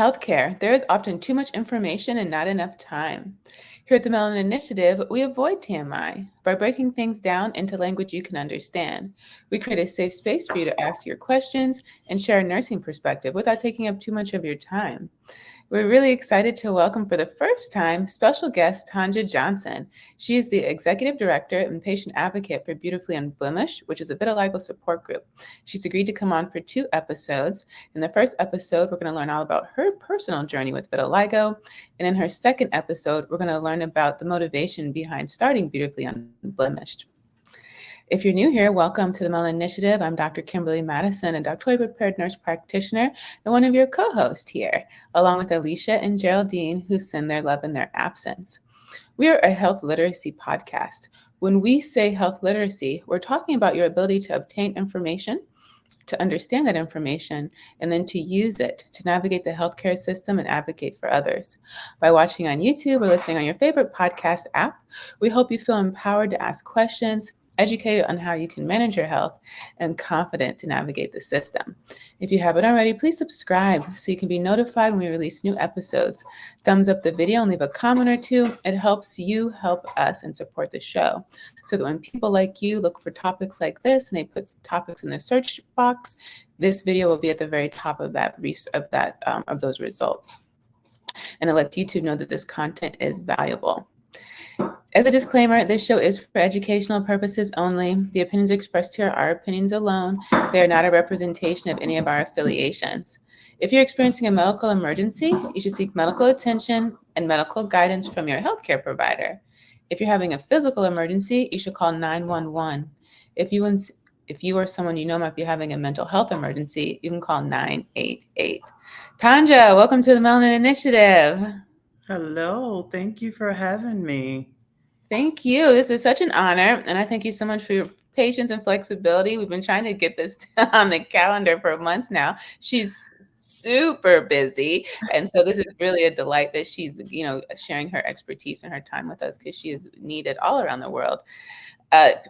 healthcare, there is often too much information and not enough time. Here at the Melanin Initiative, we avoid TMI by breaking things down into language you can understand. We create a safe space for you to ask your questions and share a nursing perspective without taking up too much of your time. We're really excited to welcome for the first time special guest Tonja Johnson. She is the Executive Director and Patient Advocate for Beautifully Unblemished, which is a vitiligo support group. She's agreed to come on for 2 episodes. In the first episode, we're going to learn all about her personal journey with vitiligo. And in her second episode, we're going to learn about the motivation behind starting Beautifully Unblemished. If you're new here, welcome to the Melanin Initiative. I'm Dr. Kimberly Madison, a doctorally prepared nurse practitioner and one of your co-hosts here, along with Alicia and Geraldine, who send their love in their absence. We are a health literacy podcast. When we say health literacy, we're talking about your ability to obtain information, to understand that information, and then to use it to navigate the healthcare system and advocate for others. By watching on YouTube or listening on your favorite podcast app, we hope you feel empowered to ask questions, educated on how you can manage your health, and confident to navigate the system. If you haven't already, please subscribe so you can be notified when we release new episodes. Thumbs up the video and leave a comment or two. It helps you help us and support the show, so that when people like you look for topics like this and they put topics in the search box, this video will be at the very top of of those results. And it lets YouTube know that this content is valuable. As a disclaimer, this show is for educational purposes only. The opinions expressed here are our opinions alone. They are not a representation of any of our affiliations. If you're experiencing a medical emergency, you should seek medical attention and medical guidance from your healthcare provider. If you're having a physical emergency, you should call 911. If you or someone you know might be having a mental health emergency, you can call 988. Tonja, welcome to the Melanin Initiative. Hello, thank you for having me. Thank you. This is such an honor, and I thank you so much for your patience and flexibility. We've been trying to get this on the calendar for months now. She's super busy, and so this is really a delight that she's, sharing her expertise and her time with us, because she is needed all around the world.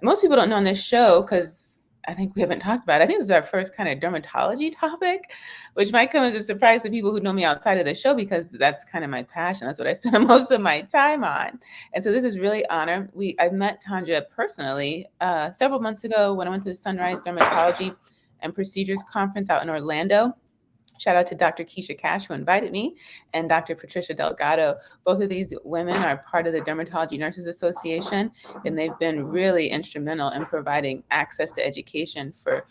Most people don't know on this show, because I think we haven't talked about it. I think this is our first kind of dermatology topic, which might come as a surprise to people who know me outside of the show, because that's kind of my passion. That's what I spend most of my time on. And so this is really honor. I met Tonja personally several months ago when I went to the Sunrise Dermatology and Procedures Conference out in Orlando. Shout out to Dr. Keisha Cash, who invited me, and Dr. Patricia Delgado. Both of these women are part of the Dermatology Nurses Association, and they've been really instrumental in providing access to education for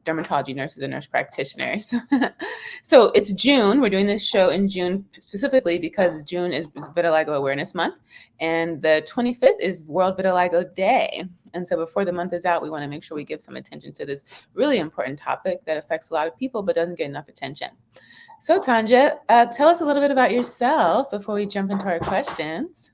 dermatology nurses and nurse practitioners. So it's June. We're doing this show in June specifically because June is Vitiligo Awareness Month, and the 25th is World Vitiligo Day. And so before the month is out, we want to make sure we give some attention to this really important topic that affects a lot of people but doesn't get enough attention. So Tonja, tell us a little bit about yourself before we jump into our questions.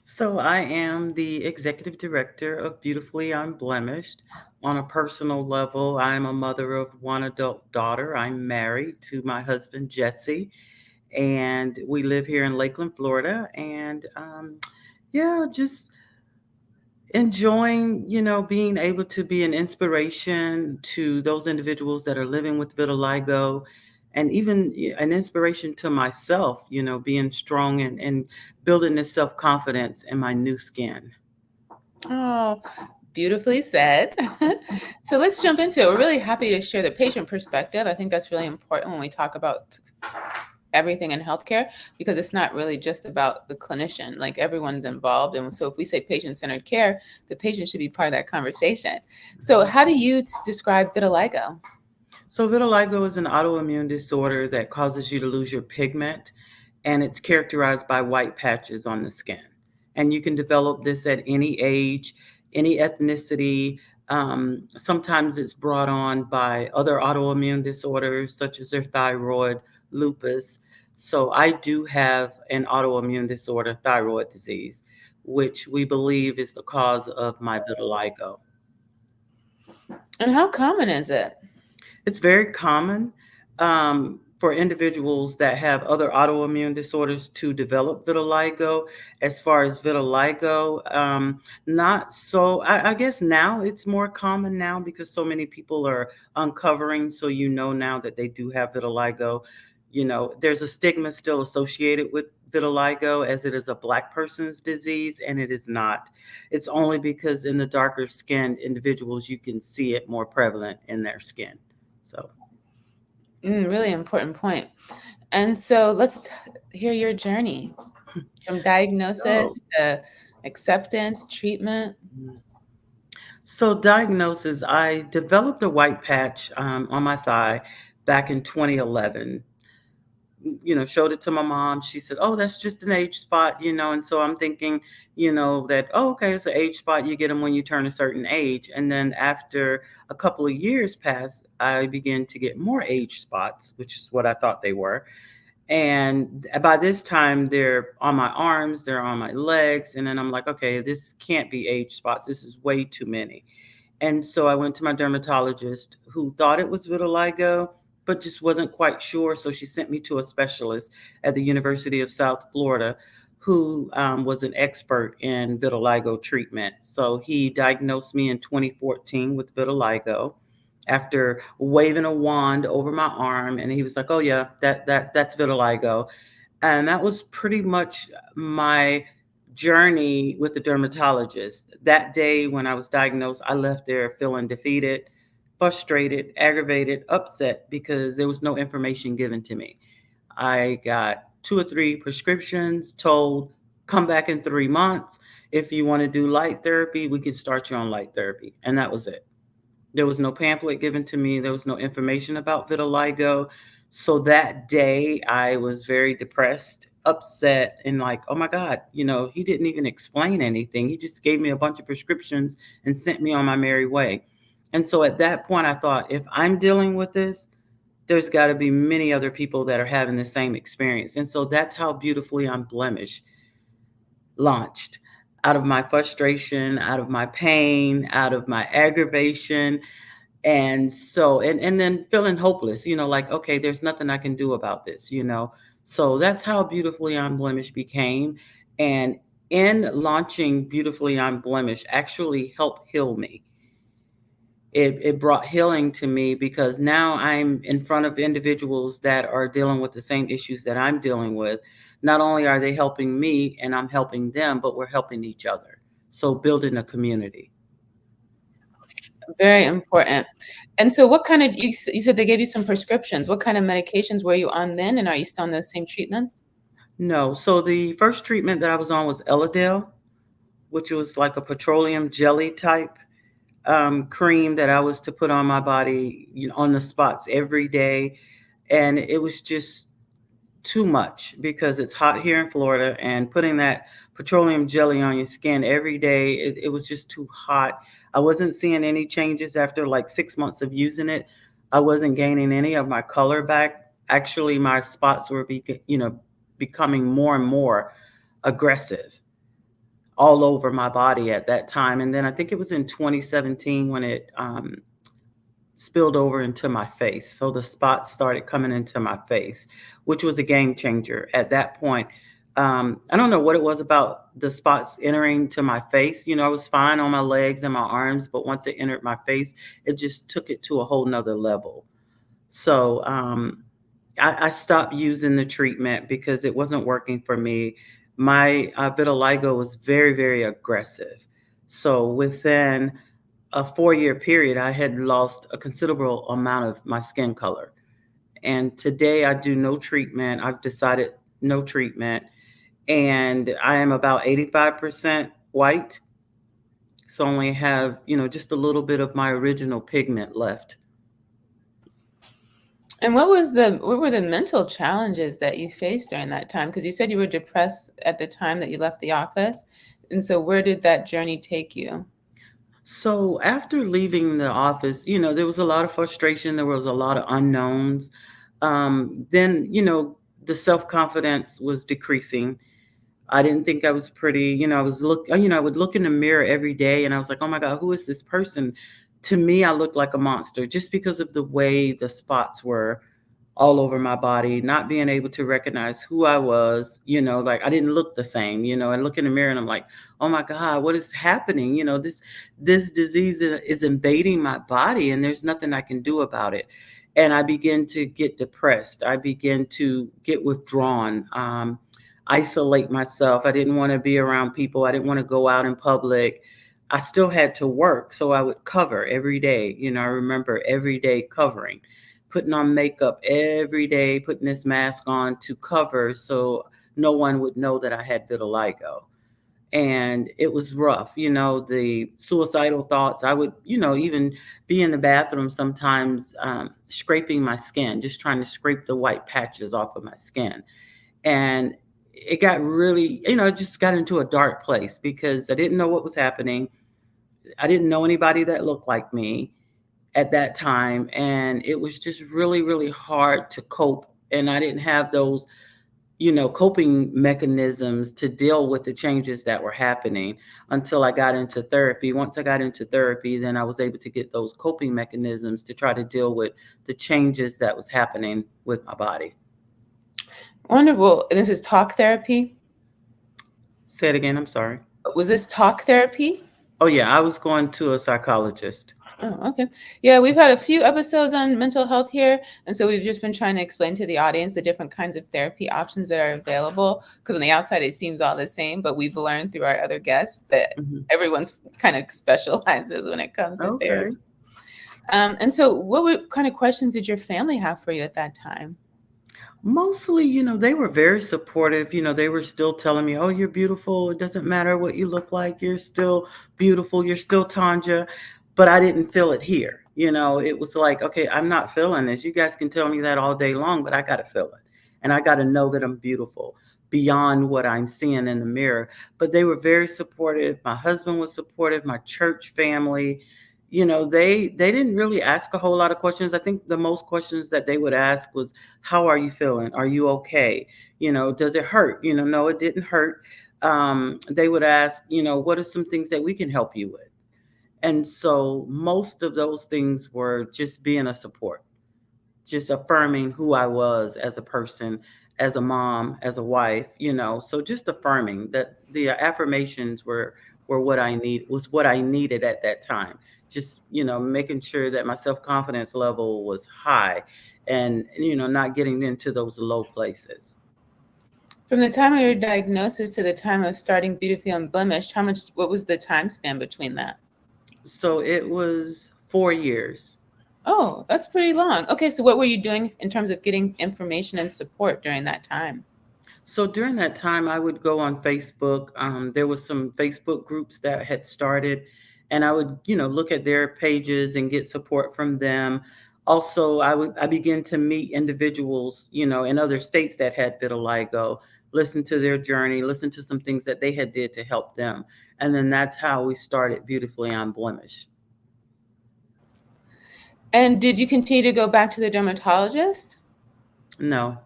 So, I am the executive director of Beautifully Unblemished. On a personal level, I'm a mother of one adult daughter. I'm married to my husband, Jesse, and we live here in Lakeland, Florida. And yeah, just enjoying, being able to be an inspiration to those individuals that are living with vitiligo, and even an inspiration to myself, being strong and building this self-confidence in my new skin. Oh, beautifully said. So let's jump into it. We're really happy to share the patient perspective. I think that's really important when we talk about everything in healthcare, because it's not really just about the clinician. Like, everyone's involved. And so if we say patient-centered care, the patient should be part of that conversation. So how do you describe vitiligo? So vitiligo is an autoimmune disorder that causes you to lose your pigment, and it's characterized by white patches on the skin. And you can develop this at any age, any ethnicity. Sometimes it's brought on by other autoimmune disorders, such as their thyroid, lupus. So I do have an autoimmune disorder, thyroid disease, which we believe is the cause of my vitiligo. And how common is it? It's very common for individuals that have other autoimmune disorders to develop vitiligo. As far as vitiligo, not so. I guess now it's more common now because so many people are uncovering. So now that they do have vitiligo. There's a stigma still associated with vitiligo as it is a Black person's disease, and it is not. It's only because in the darker skinned individuals, you can see it more prevalent in their skin. So, Really important point. And so let's hear your journey from so, diagnosis to acceptance, treatment. so diagnosis, I developed a white patch on my thigh back in 2011. Showed it to my mom. She said, "Oh, that's just an age spot." And so I'm thinking, that, oh, okay, it's an age spot. You get them when you turn a certain age. And then after a couple of years passed, I began to get more age spots, which is what I thought they were. And by this time, they're on my arms, they're on my legs. And then I'm like, okay, this can't be age spots. This is way too many. And so I went to my dermatologist who thought it was vitiligo, but just wasn't quite sure. So she sent me to a specialist at the University of South Florida who was an expert in vitiligo treatment. So he diagnosed me in 2014 with vitiligo after waving a wand over my arm. And he was like, oh, yeah, that's vitiligo. And that was pretty much my journey with the dermatologist. That day when I was diagnosed, I left there feeling defeated, frustrated, aggravated, upset because there was no information given to me. I got 2 or 3 prescriptions, told, come back in 3 months. If you want to do light therapy, we can start you on light therapy. And that was it. There was no pamphlet given to me. There was no information about vitiligo. So that day, I was very depressed, upset, and like, oh my God, he didn't even explain anything. He just gave me a bunch of prescriptions and sent me on my merry way. And so at that point, I thought, if I'm dealing with this, there's got to be many other people that are having the same experience. And so that's how Beautifully Unblemished launched, out of my frustration, out of my pain, out of my aggravation. And then feeling hopeless, like, okay, there's nothing I can do about this. So that's how Beautifully Unblemished became. And in launching Beautifully Unblemished actually helped heal me. It brought healing to me because now I'm in front of individuals that are dealing with the same issues that I'm dealing with. Not only are they helping me and I'm helping them, but we're helping each other. So building a community. Very important. And so what kind of you said they gave you some prescriptions. What kind of medications were you on then, and are you still on those same treatments? No. So the first treatment that I was on was Elidel, which was like a petroleum jelly type cream that I was to put on my body, on the spots every day. And it was just too much because it's hot here in Florida, and putting that petroleum jelly on your skin every day, it was just too hot. I wasn't seeing any changes after like 6 months of using it. I wasn't gaining any of my color back. Actually, my spots were becoming more and more aggressive all over my body at that time. And then I think it was in 2017 when it spilled over into my face. So the spots started coming into my face, which was a game changer at that point. I don't know what it was about the spots entering to my face. I was fine on my legs and my arms, but once it entered my face, it just took it to a whole nother level. So I stopped using the treatment because it wasn't working for me. My vitiligo was very, very aggressive. So within a 4-year period, I had lost a considerable amount of my skin color. And today I do no treatment. I've decided no treatment. And I am about 85% white. So I only have, just a little bit of my original pigment left. And what were the mental challenges that you faced during that time? Because you said you were depressed at the time that you left the office. And so where did that journey take you? So after leaving the office, there was a lot of frustration. There was a lot of unknowns. Then, the self-confidence was decreasing. I didn't think I was pretty. I would look in the mirror every day and I was like, oh my God, who is this person? To me, I looked like a monster just because of the way the spots were all over my body, not being able to recognize who I was, like I didn't look the same, I look in the mirror and I'm like, oh my God, what is happening? This disease is invading my body and there's nothing I can do about it. and I began to get depressed. I began to get withdrawn, isolate myself. I didn't want to be around people. I didn't want to go out in public. I still had to work, so I would cover every day. I remember every day covering, putting on makeup every day, putting this mask on to cover so no one would know that I had vitiligo. And it was rough, the suicidal thoughts. I would, even be in the bathroom sometimes, scraping my skin, just trying to scrape the white patches off of my skin. And it got really, it just got into a dark place because I didn't know what was happening. I didn't know anybody that looked like me at that time. And it was just really, really hard to cope. And I didn't have those coping mechanisms to deal with the changes that were happening until I got into therapy. Once I got into therapy, then I was able to get those coping mechanisms to try to deal with the changes that was happening with my body. Wonderful. And this is talk therapy? Say it again, I'm sorry. Was this talk therapy? Oh yeah, I was going to a psychologist. Oh, okay. Yeah, we've had a few episodes on mental health here, and so we've just been trying to explain to the audience the different kinds of therapy options that are available. Because on the outside, it seems all the same, but we've learned through our other guests that everyone's kind of specializes when it comes to Okay. therapy. And so, kind of questions did your family have for you at that time? Mostly, they were very supportive. They were still telling me, "Oh, you're beautiful. It doesn't matter what you look like. You're still beautiful. You're still Tonja." But I didn't feel it here. It was like, "Okay, I'm not feeling this. You guys can tell me that all day long, but I got to feel it. And I got to know that I'm beautiful beyond what I'm seeing in the mirror." But they were very supportive. My husband was supportive, my church family. They didn't really ask a whole lot of questions. I think the most questions that they would ask was, "How are you feeling? Are you okay? Does it hurt?" No, it didn't hurt. They would ask, "What are some things that we can help you with?" And so most of those things were just being a support, just affirming who I was as a person, as a mom, as a wife, so just affirming that the affirmations were what I needed at that time. Just, making sure that my self-confidence level was high and, not getting into those low places. From the time of your diagnosis to the time of starting Beautifully Unblemished, what was the time span between that? So it was 4 years. Oh, that's pretty long. Okay, so what were you doing in terms of getting information and support during that time? So during that time, I would go on Facebook. There was some Facebook groups that had started, and I would, look at their pages and get support from them. Also, I began to meet individuals, in other states that had vitiligo, listen to their journey, listen to some things that they had did to help them, and then that's how we started Beautifully Unblemished. And did you continue to go back to the dermatologist? No,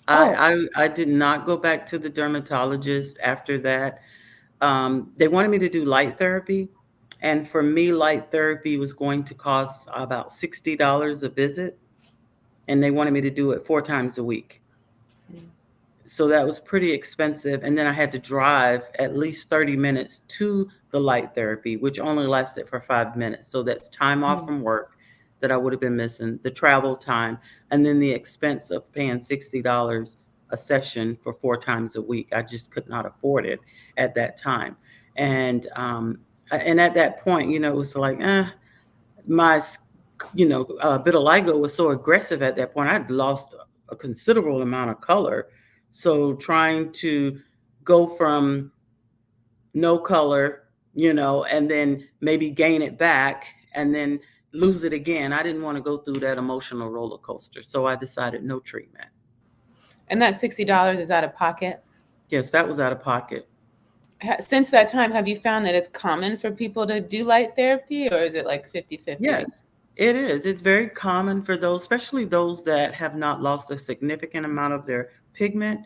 Oh, I did not go back to the dermatologist after that. They wanted me to do light therapy. And for me, light therapy was going to cost about $60 a visit. And they wanted me to do it 4 times a week. So that was pretty expensive. And then I had to drive at least 30 minutes to the light therapy, which only lasted for 5 minutes. So that's time off from work that I would have been missing, the travel time, and then the expense of paying $60 a session for 4 times a week. I just could not afford it at that time. And at that point, it was like, my, vitiligo was so aggressive at that point. I'd lost a considerable amount of color. So trying to go from no color, and then maybe gain it back and then lose it again. I didn't want to go through that emotional roller coaster. So I decided no treatment. and that $60 is out of pocket? Yes, that was out of pocket. Since that time, have you found that it's common for people to do light therapy, or is it like 50-50? Yes, it is. It's very common for those, especially those that have not lost a significant amount of their pigment.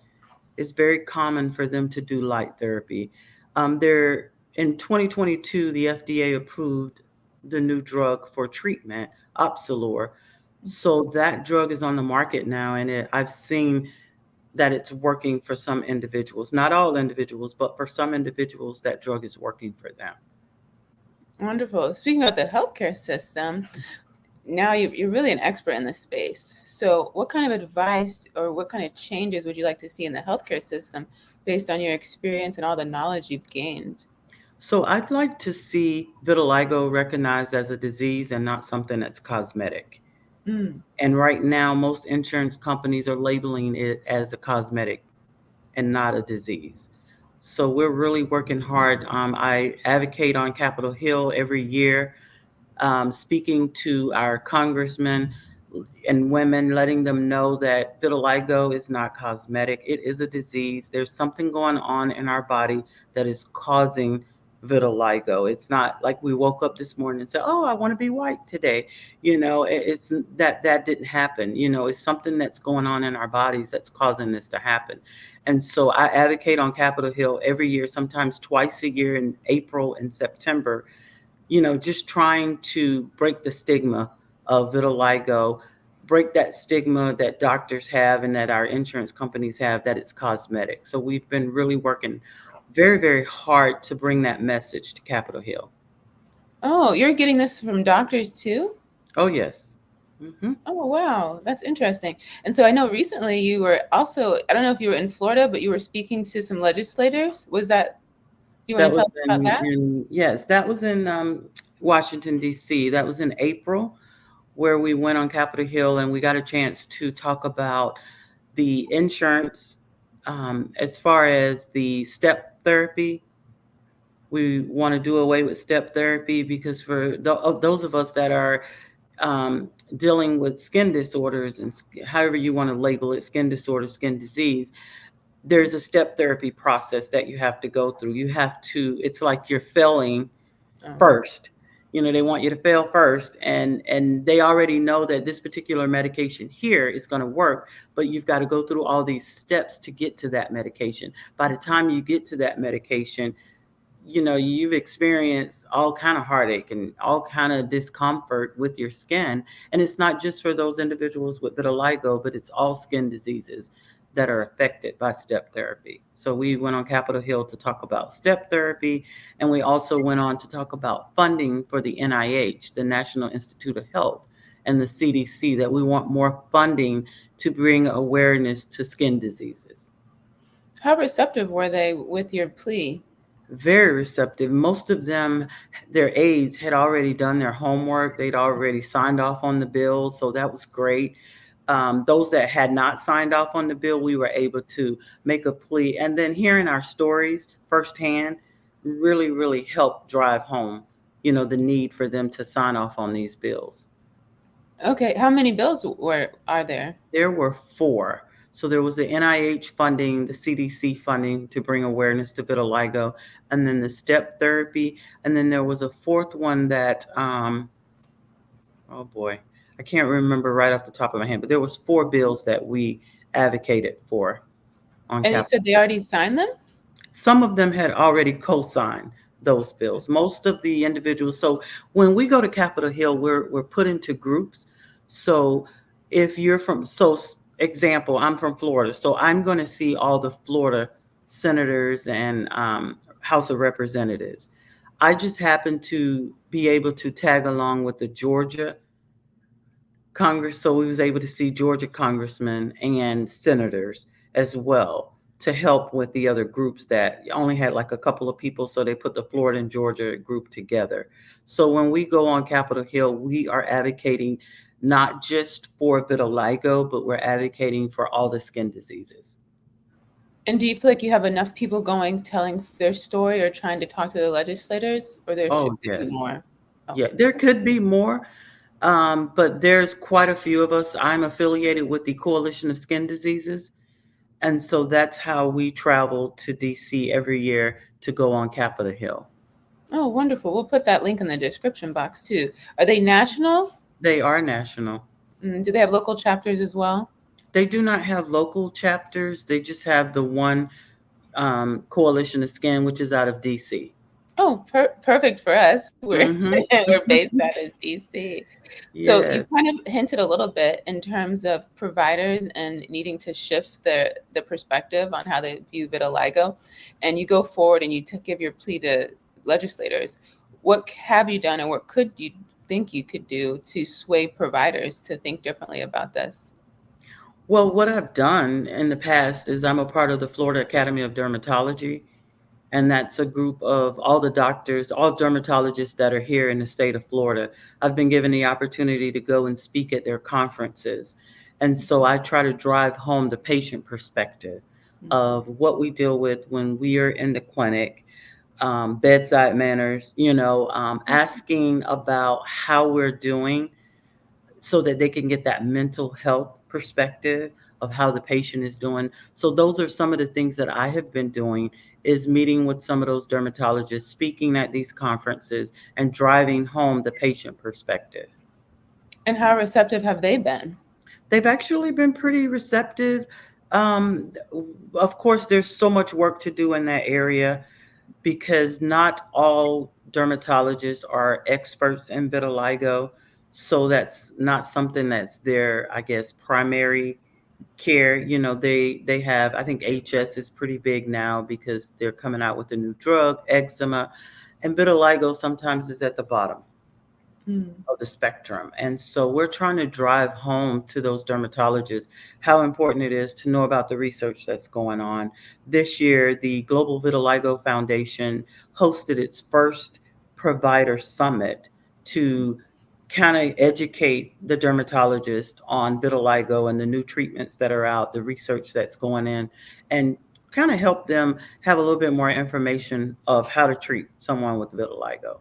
It's very common for them to do light therapy. There in 2022, the FDA approved the new drug for treatment, Opsilor. So that drug is on the market now, and I've seen that it's working for some individuals. Not all individuals, but for some individuals, that drug is working for them. Wonderful. Speaking about the healthcare system, now you're really an expert in this space. So, what kind of advice or what kind of changes would you like to see in the healthcare system based on your experience and all the knowledge you've gained? So I'd like to see vitiligo recognized as a disease and not something that's cosmetic. Mm. And right now, most insurance companies are labeling it as a cosmetic and not a disease. So we're really working hard. I advocate on Capitol Hill every year, speaking to our congressmen and women, letting them know that vitiligo is not cosmetic. It is a disease. There's something going on in our body that is causing vitiligo. It's not like we woke up this morning and said, "Oh, I want to be white today." It's that didn't happen. It's something that's going on in our bodies that's causing this to happen. And so I advocate on Capitol Hill every year, sometimes twice a year in April and September, just trying to break the stigma of vitiligo, break that stigma that doctors have and that our insurance companies have that it's cosmetic. So we've been really working very, very hard to bring that message to Capitol Hill. Oh, you're getting this from doctors too? Oh, yes. Hmm. Oh, wow. That's interesting. And so I know recently you were also, I don't know if you were in Florida, but you were speaking to some legislators. Was that, do you want That to tell was us about that? yes, that was in Washington, D.C. That was in April, where we went on Capitol Hill and we got a chance to talk about the insurance, as far as the step therapy. We want to do away with step therapy because for those of us that are um, dealing with skin disorders and however you want to label it, skin disorder, skin disease, there's a step therapy process that you have to go through. It's like you're failing Oh. first. They want you to fail first, and they already know that this particular medication here is going to work, but you've got to go through all these steps to get to that medication. By the time you get to that medication, you've experienced all kind of heartache and all kind of discomfort with your skin. And it's not just for those individuals with vitiligo, but it's all skin diseases that are affected by step therapy. So we went on Capitol Hill to talk about step therapy, and we also went on to talk about funding for the NIH, the National Institute of Health, and the CDC, that we want more funding to bring awareness to skin diseases. How receptive were they with your plea? Very receptive. Most of them, their aides had already done their homework. They'd already signed off on the bill, so that was great. Those that had not signed off on the bill, we were able to make a plea. And then hearing our stories firsthand really, really helped drive home, the need for them to sign off on these bills. Okay, how many bills are there? There were four. So there was the NIH funding, the CDC funding to bring awareness to vitiligo, and then the step therapy, and then there was a fourth one that, oh boy, I can't remember right off the top of my head, but there was four bills that we advocated for on And you Capitol said they Hill. already signed them? Some of them had already co-signed those bills. Most of the individuals. So when we go to Capitol Hill, we're put into groups. So if you're from, example, I'm from Florida, so I'm going to see all the Florida senators and House of Representatives. I just happen to be able to tag along with the Georgia Congress, so we was able to see Georgia congressmen and senators as well to help with the other groups that only had like a couple of people, so they put the Florida and Georgia group together. So when we go on Capitol Hill, we are advocating not just for vitiligo, but we're advocating for all the skin diseases. And do you feel like you have enough people going telling their story or trying to talk to the legislators, or there should Oh, be yes. more? Yeah, Okay. there could be more, but there's quite a few of us. I'm affiliated with the Coalition of Skin Diseases. And so that's how we travel to DC every year to go on Capitol Hill. Oh, wonderful. We'll put that link in the description box too. Are they national? They are national. Do they have local chapters as well? They do not have local chapters. They just have the one Coalition of Skin, which is out of DC. Oh, perfect for us. We're Mm-hmm. we're based out of DC. So you Yes. kind of hinted a little bit in terms of providers and needing to shift the perspective on how they view vitiligo, and you go forward and you give your plea to legislators. What have you done, or what could you think you could do to sway providers to think differently about this? Well, what I've done in the past is I'm a part of the Florida Academy of Dermatology, and that's a group of all the doctors, all dermatologists that are here in the state of Florida. I've been given the opportunity to go and speak at their conferences. And so I try to drive home the patient perspective of what we deal with when we are in the clinic, bedside manners, asking about how we're doing so that they can get that mental health perspective of how the patient is doing. So those are some of the things that I have been doing, is meeting with some of those dermatologists, speaking at these conferences, and driving home the patient perspective. And how receptive have they been? They've actually been pretty receptive. Um, of course, there's so much work to do in that area because not all dermatologists are experts in vitiligo. So that's not something that's their, I guess, primary care. They have, I think HS is pretty big now because they're coming out with a new drug, eczema, and vitiligo sometimes is at the bottom Mm. of the spectrum. And so we're trying to drive home to those dermatologists how important it is to know about the research that's going on. This year, the Global Vitiligo Foundation hosted its first provider summit to kind of educate the dermatologist on vitiligo and the new treatments that are out, the research that's going in, and kind of help them have a little bit more information of how to treat someone with vitiligo.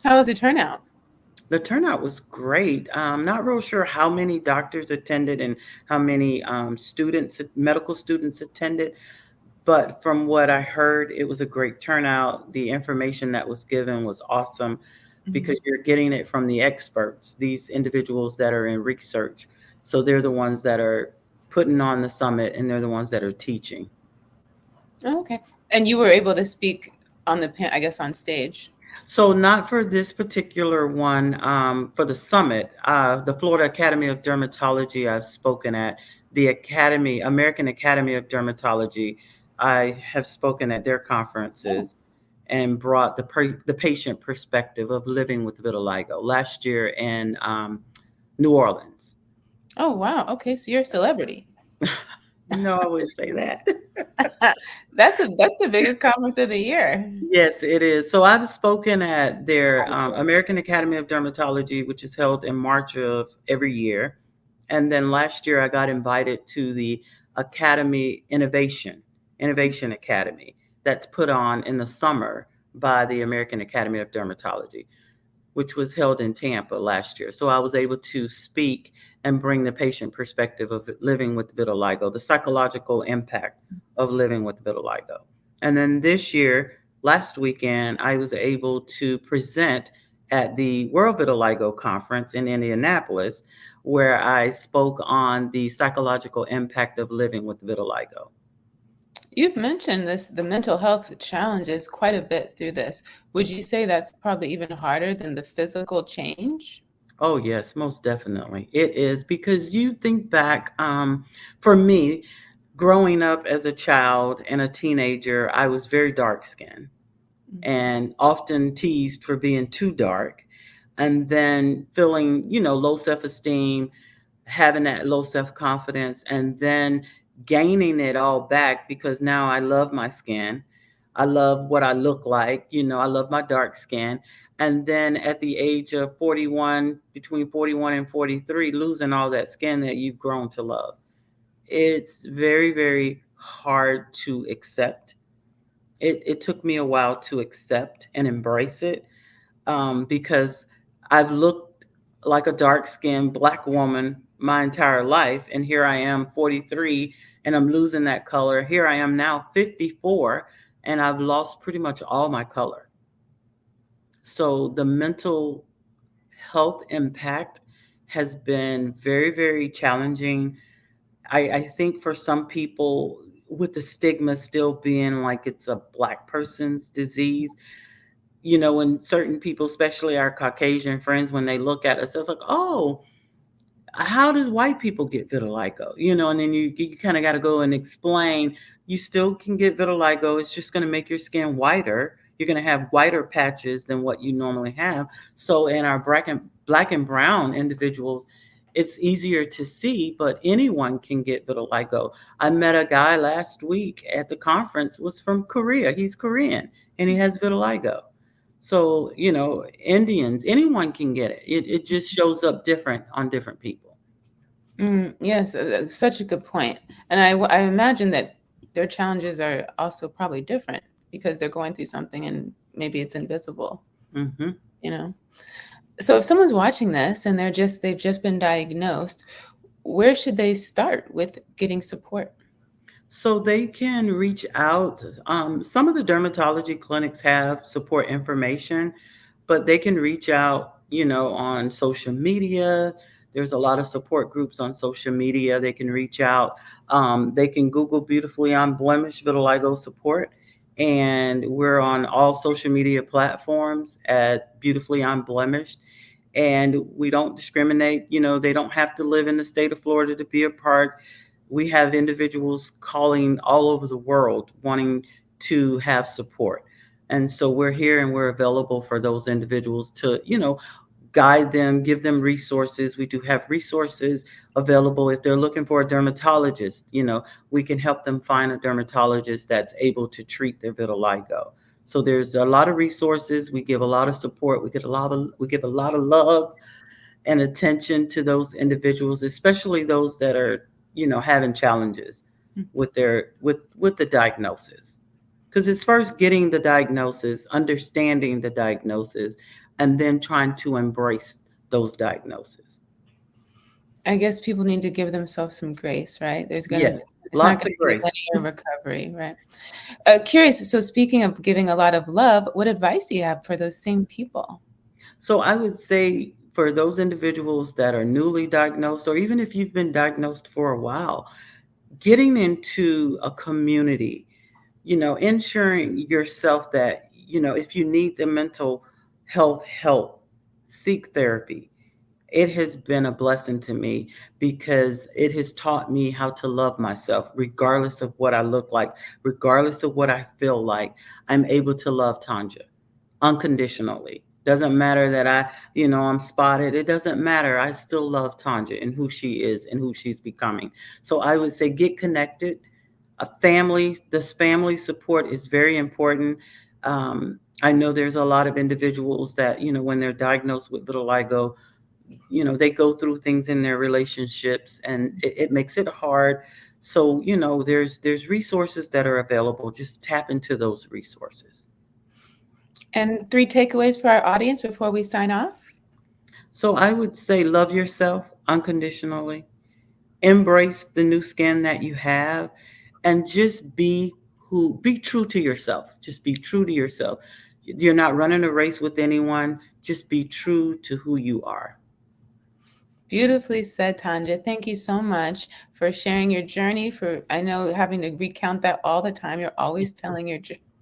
How was the turnout? The turnout was great. I'm not real sure how many doctors attended and how many medical students attended, but from what I heard, it was a great turnout. The information that was given was awesome because Mhm. you're getting it from the experts, these individuals that are in research. So they're the ones that are putting on the summit and they're the ones that are teaching. Oh, okay. And you were able to speak on I guess, on stage. So not for this particular one, for the summit, the Florida Academy of Dermatology I've spoken at, the American Academy of Dermatology, I have spoken at their Oh, conferences and brought the patient perspective of living with vitiligo last year in New Orleans. oh wow. Okay, so you're a celebrity. No, I wouldn't say that. That's the biggest conference of the year. Yes, it is. So I've spoken at their American Academy of Dermatology, which is held in March of every year. And then last year I got invited to the Academy Innovation Academy that's put on in the summer by the American Academy of Dermatology, which was held in Tampa last year. So I was able to speak and bring the patient perspective of living with vitiligo, the psychological impact of living with vitiligo. And then this year, last weekend, I was able to present at the World Vitiligo Conference in Indianapolis, where I spoke on the psychological impact of living with vitiligo. You've mentioned the mental health challenges quite a bit through this. Would you say that's probably even harder than the physical change? Oh, yes, most definitely. It is because you think back, for me, growing up as a child and a teenager, I was very dark skinned and often teased for being too dark. And then feeling, low self esteem, having that low self confidence, and then gaining it all back because now I love my skin. I love what I look like. I love my dark skin. And then at the age of 41, between 41 and 43, losing all that skin that you've grown to love. It's very, very hard to accept. It took me a while to accept and embrace it, because I've looked like a dark skinned Black woman my entire life. And here I am, 43, and I'm losing that color. Here I am now, 54, and I've lost pretty much all my color. So the mental health impact has been very, very challenging. I think for some people, with the stigma still being like it's a Black person's disease, when certain people, especially our Caucasian friends, when they look at us, it's like, oh, how does white people get vitiligo? And then you kind of got to go and explain, you still can get vitiligo. It's just going to make your skin whiter. you're going to have whiter patches than what you normally have. So in our black and brown individuals, it's easier to see, but anyone can get vitiligo. I met a guy last week at the conference, was from Korea. He's Korean and he has vitiligo. So, Indians, anyone can get it. It just shows up different on different people. Yes, such a good point. And I imagine that their challenges are also probably different because they're going through something and maybe it's invisible, Mm-hmm. you know? So if someone's watching this and they've just been diagnosed, where should they start with getting support? So they can reach out. Some of the dermatology clinics have support information, but they can reach out, on social media. There's a lot of support groups on social media. They can reach out. They can Google Beautifully Unblemished Vitiligo Support. And we're on all social media platforms at Beautifully Unblemished. And we don't discriminate. They don't have to live in the state of Florida to be a part. We have individuals calling all over the world wanting to have support. And so we're here and we're available for those individuals to, guide them, give them resources. We do have resources available. If they're looking for a dermatologist, we can help them find a dermatologist that's able to treat their vitiligo. So there's a lot of resources. We give a lot of support. We give a lot of love and attention to those individuals, especially those that are, having challenges with the diagnosis. Because it's first getting the diagnosis, understanding the diagnosis, and then trying to embrace those diagnoses. I guess people need to give themselves some grace, right? Yes, It's not lots gonna of be a grace. linear recovery, right? Curious, so speaking of giving a lot of love, what advice do you have for those same people? So I would say for those individuals that are newly diagnosed, or even if you've been diagnosed for a while, getting into a community, ensuring yourself that, if you need the mental health help, seek therapy. It has been a blessing to me because it has taught me how to love myself, regardless of what I look like, regardless of what I feel like. I'm able to love Tonja unconditionally. Doesn't matter that I'm spotted. It doesn't matter. I still love Tonja and who she is and who she's becoming. So I would say get connected. This family support is very important. I know there's a lot of individuals that, when they're diagnosed with vitiligo, they go through things in their relationships and it makes it hard. So, there's resources that are available. Just tap into those resources. And 3 takeaways for our audience before we sign off? So I would say love yourself unconditionally, embrace the new skin that you have, and just be true to yourself. Just be true to yourself. You're not running a race with anyone. Just be true to who you are. Beautifully said, Tanja. Thank you so much for sharing your journey. I know having to recount that all the time, you're always telling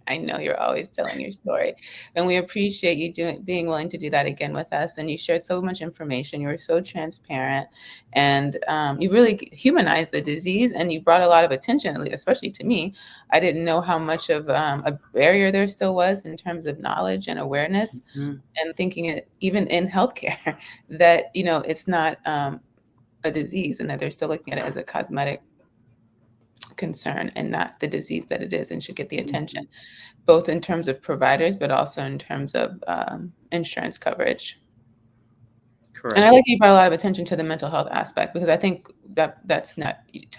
I know you're always telling your story, and we appreciate you being willing to do that again with us. And you shared so much information. You were so transparent, and you really humanized the disease, and you brought a lot of attention, especially to me. I didn't know how much of a barrier there still was in terms of knowledge and awareness, Mhm. and thinking it even in healthcare that it's not a disease and that they're still looking at it as a cosmetic concern and not the disease that it is, and should get the attention, Mhm. both in terms of providers but also in terms of insurance coverage. And I Correct. like that you brought a lot of attention to the mental health aspect, because I think that that's not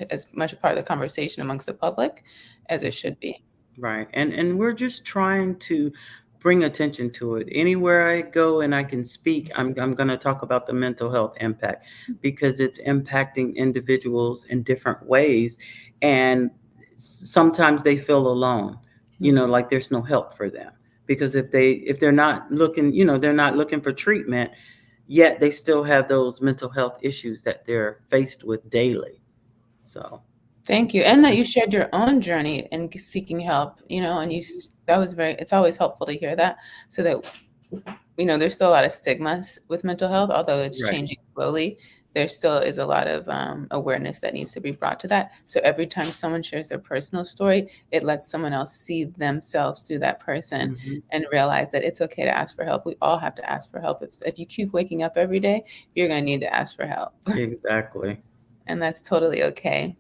as much a part of the conversation amongst the public as it should be. Right. And we're just trying to bring attention to it. Anywhere I go and I can speak, I'm going to talk about the mental health impact because it's impacting individuals in different ways, and sometimes they feel alone. Like there's no help for them because if they're not looking, they're not looking for treatment, yet they still have those mental health issues that they're faced with daily. So, Thank you. And that you shared your own journey in seeking help, and that was it's always helpful to hear that, so that, there's still a lot of stigmas with mental health, although it's right. changing slowly. there still is a lot of awareness that needs to be brought to that. So every time someone shares their personal story, it lets someone else see themselves through that person and realize that it's okay to ask for help. We all have to ask for help. If you keep waking up every day, you're going to need to ask for help. Exactly. And that's totally okay.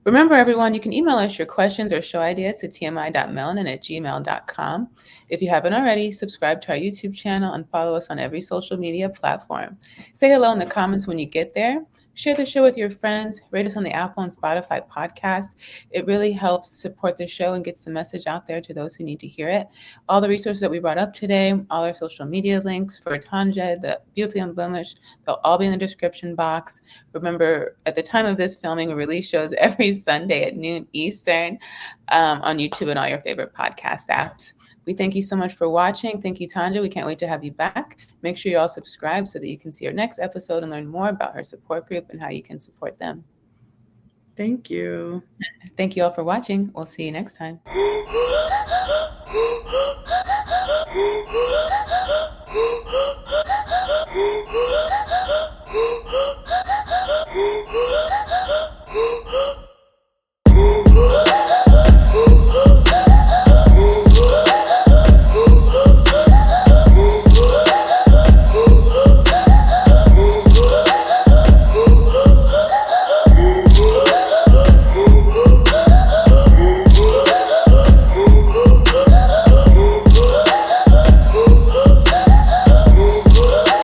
Remember, everyone, you can email us your questions or show ideas to tmi.melanin@gmail.com. If you haven't already, subscribe to our YouTube channel and follow us on every social media platform. Say hello in the comments when you get there. Share the show with your friends. Rate us on the Apple and Spotify podcast. It really helps support the show and gets the message out there to those who need to hear it. All the resources that we brought up today, all our social media links for Tonja, the Beautifully Unblemished, they'll all be in the description box. Remember, at the time of this filming, we release shows every Sunday at noon Eastern on YouTube and all your favorite podcast apps. We thank you so much for watching. Thank you, Tonja. We can't wait to have you back. Make sure you all subscribe so that you can see our next episode and learn more about her support group and how you can support them. Thank you. Thank you all for watching. We'll see you next time.